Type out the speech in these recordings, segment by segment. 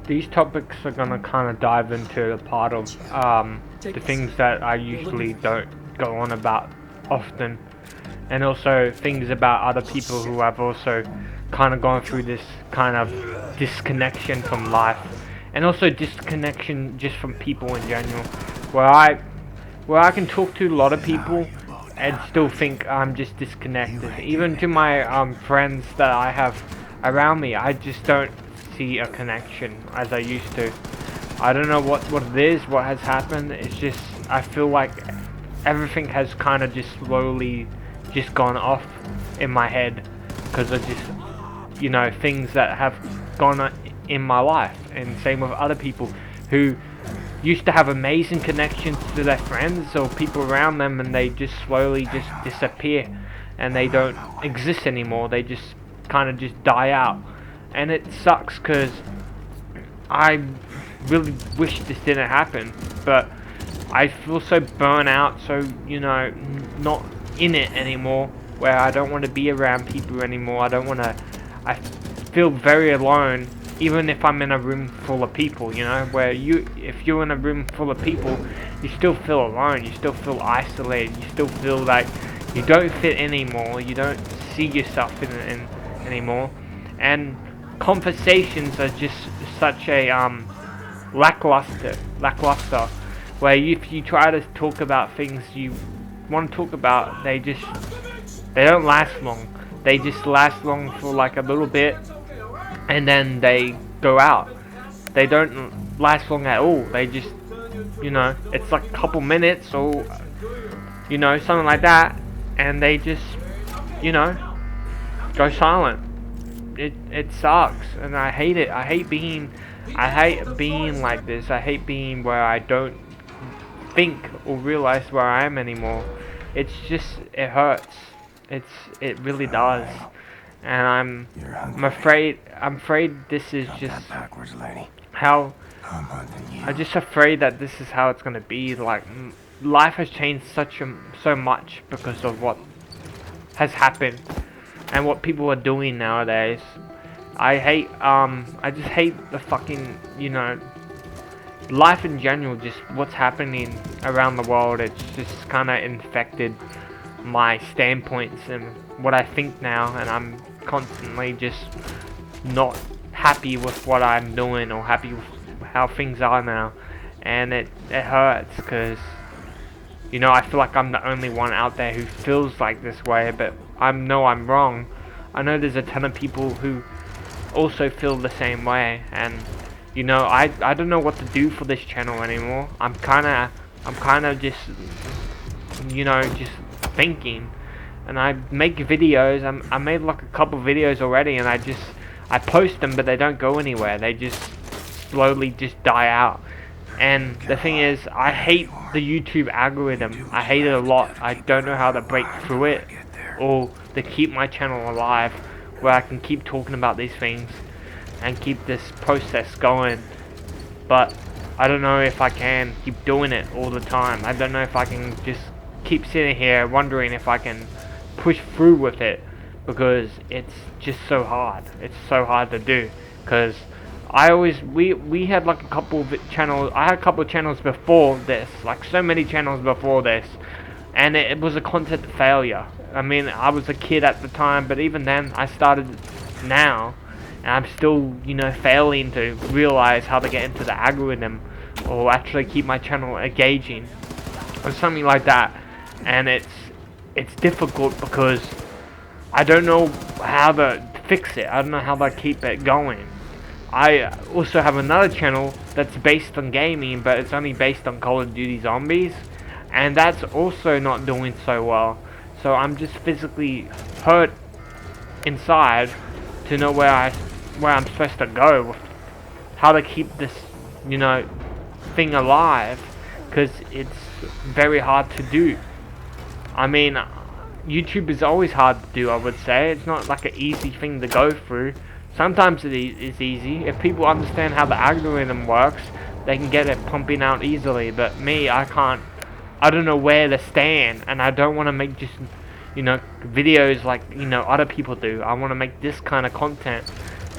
these topics are gonna kind of dive into the part of the things that I usually don't go on about often, and also things about other people who have also kind of gone through this kind of disconnection from life, and also disconnection just from people in general, where I can talk to a lot of people and still think I'm just disconnected. Even to my friends that I have around me, I just don't see a connection as I used to. I don't know what it is, what has happened. It's just I feel like everything has kind of just slowly just gone off in my head because of just things that have gone on in my life, and same with other people who used to have amazing connections to their friends or people around them, and they just slowly just disappear and they don't exist anymore. They just kind of just die out, and it sucks because I really wish this didn't happen, but I feel so burnt out, so not in it anymore, where I don't want to be around people anymore. I feel very alone, even if I'm in a room full of people, where if you're in a room full of people, you still feel alone, you still feel isolated, you still feel like you don't fit anymore, you don't see yourself in anymore, and conversations are just such a lackluster, where if you try to talk about things you want to talk about, they don't last long. They just last long for like a little bit, and then they go out. They don't last long at all. They just, it's like a couple minutes or, something like that, and they just, go silent. It sucks, and I hate it. I hate being like this. I hate being where I don't think or realize where I am anymore. It hurts. It really does, and I'm afraid this is just how I'm just afraid that this is how it's gonna be. Like life has changed so much because of what has happened and what people are doing nowadays. I just hate the fucking life in general, just what's happening around the world. It's just kind of infected my standpoints and what I think now, and I'm constantly just not happy with what I'm doing or happy with how things are now, and it hurts because I feel like I'm the only one out there who feels like this way, but I'm wrong. I know there's a ton of people who also feel the same way, and I don't know what to do for this channel anymore. I'm kind of just just thinking, and I make videos. I made like a couple videos already, and I post them, but they don't go anywhere. They just slowly just die out. And the thing is, I hate the YouTube algorithm. I hate it a lot. I don't know how to break through it or to keep my channel alive, where I can keep talking about these things and keep this process going. But I don't know if I can keep doing it all the time. I don't know if I can just keep sitting here wondering if I can push through with it, because it's just so hard. It's so hard to do, because we had like a couple of channels. I had a couple of channels before this, like so many channels before this, and it was a content failure. I mean, I was a kid at the time, but even then I started now, and I'm still failing to realize how to get into the algorithm or actually keep my channel engaging or something like that. And it's difficult because I don't know how to fix it. I don't know how to keep it going. I also have another channel that's based on gaming, but it's only based on Call of Duty Zombies, and that's also not doing so well. So I'm just physically hurt inside to know where I'm supposed to go, how to keep this thing alive, because it's very hard to do. I mean, YouTube is always hard to do, I would say. It's not like an easy thing to go through. Sometimes it is easy. If people understand how the algorithm works, they can get it pumping out easily. But me, I can't. I don't know where to stand, and I don't want to make just, videos like, other people do. I want to make this kind of content,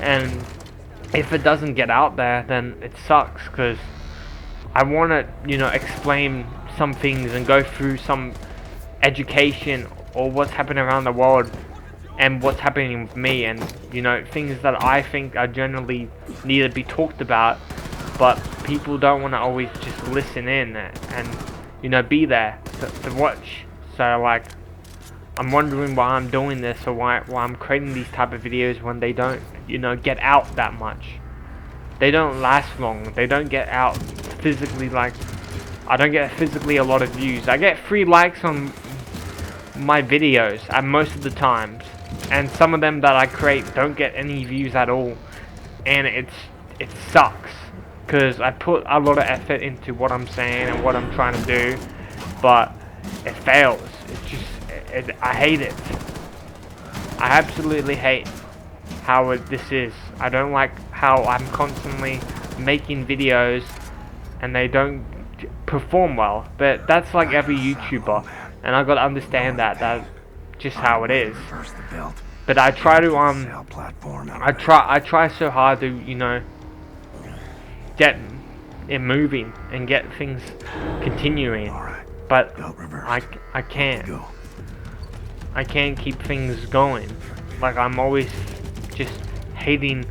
and if it doesn't get out there, then it sucks, because I want to, you know, explain some things and go through some education or what's happening around the world and what's happening with me, and, you know, things that I think are generally need to be talked about, but people don't want to always just listen in and, you know, be there to watch. So, like, I'm wondering why I'm doing this, or why I'm creating these type of videos when they don't, you know, get out that much. They don't last long. They don't get out physically. Like, I don't get physically a lot of views. I get 3 likes on my videos at most of the times, and some of them that I create don't get any views at all, and it sucks, because I put a lot of effort into what I'm saying and what I'm trying to do, but it fails. It's just, I hate it. I absolutely hate how this is. I don't like how I'm constantly making videos and they don't perform well, but that's like every YouTuber, and I gotta understand that's just how it is. But I try to I try so hard to, you know, get it moving and get things continuing, but I can't keep things going. Like, I'm always just hating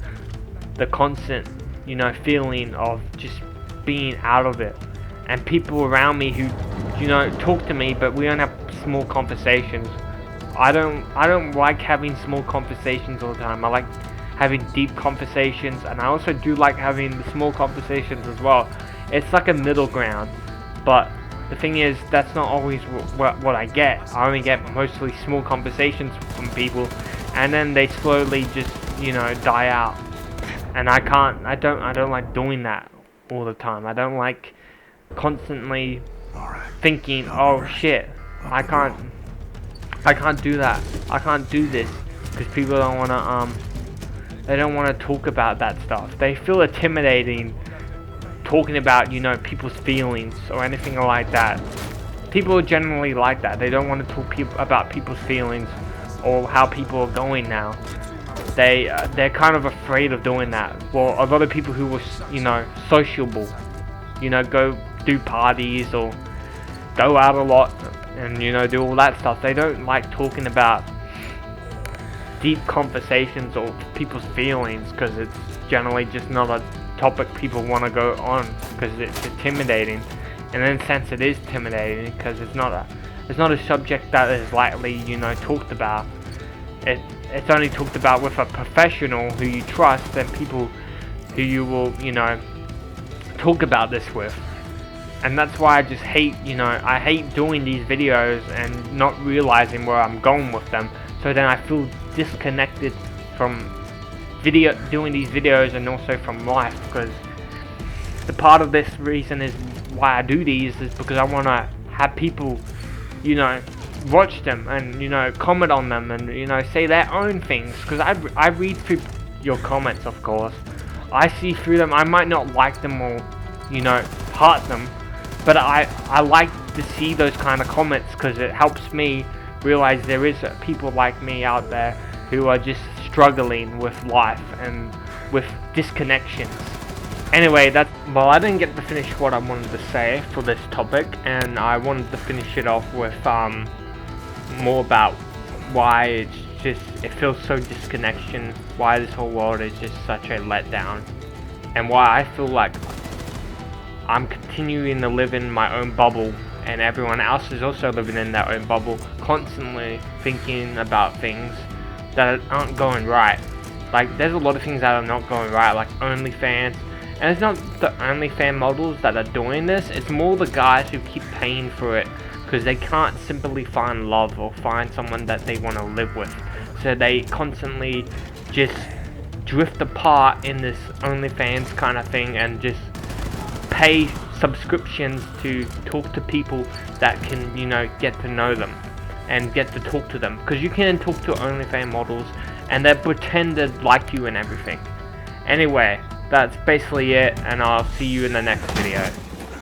the constant, you know, feeling of just being out of it, and people around me who, you know, talk to me, but we don't have small conversations. I don't like having small conversations all the time. I like having deep conversations, and I also do like having the small conversations as well. It's like a middle ground, but the thing is, that's not always what I get. I only get mostly small conversations from people, and then they slowly just, you know, die out. And I don't like doing that all the time. I don't like constantly thinking, oh shit, I can't do that. I can't do this, because people don't wanna they don't wanna talk about that stuff. They feel intimidating talking about, you know, people's feelings or anything like that. People are generally like that. They don't want to talk about people's feelings or how people are going now. They're kind of afraid of doing that. Well, a lot of people who were, you know, sociable, you know, go do parties or go out a lot and, you know, do all that stuff. They don't like talking about deep conversations or people's feelings, because it's generally just not a topic people want to go on, because it's intimidating. And in a sense, it is intimidating, because it's not a subject that is lightly, you know, talked about. It's only talked about with a professional who you trust, and people who you will, you know, talk about this with. And that's why I just hate, you know, I hate doing these videos and not realizing where I'm going with them. So then I feel disconnected from doing these videos, and also from life, because the part of this reason is why I do these is because I want to have people, you know, watch them and, you know, comment on them and, you know, say their own things, because I read through your comments, of course. I see through them. I might not like them or, you know, heart them, but I like to see those kind of comments, because it helps me realize there is people like me out there who are just struggling with life and with disconnections. Anyway, well, I didn't get to finish what I wanted to say for this topic, and I wanted to finish it off with more about why it feels so disconnection, why this whole world is just such a letdown, and why I feel like I'm continuing to live in my own bubble, and everyone else is also living in their own bubble, constantly thinking about things that aren't going right. Like, there's a lot of things that are not going right, like OnlyFans. And it's not the OnlyFans models that are doing this, it's more the guys who keep paying for it, because they can't simply find love or find someone that they want to live with. So they constantly just drift apart in this OnlyFans kind of thing, and just pay subscriptions to talk to people that can, you know, get to know them and get to talk to them, because you can talk to OnlyFans models and they pretend to like you and everything. Anyway, that's basically it, and I'll see you in the next video.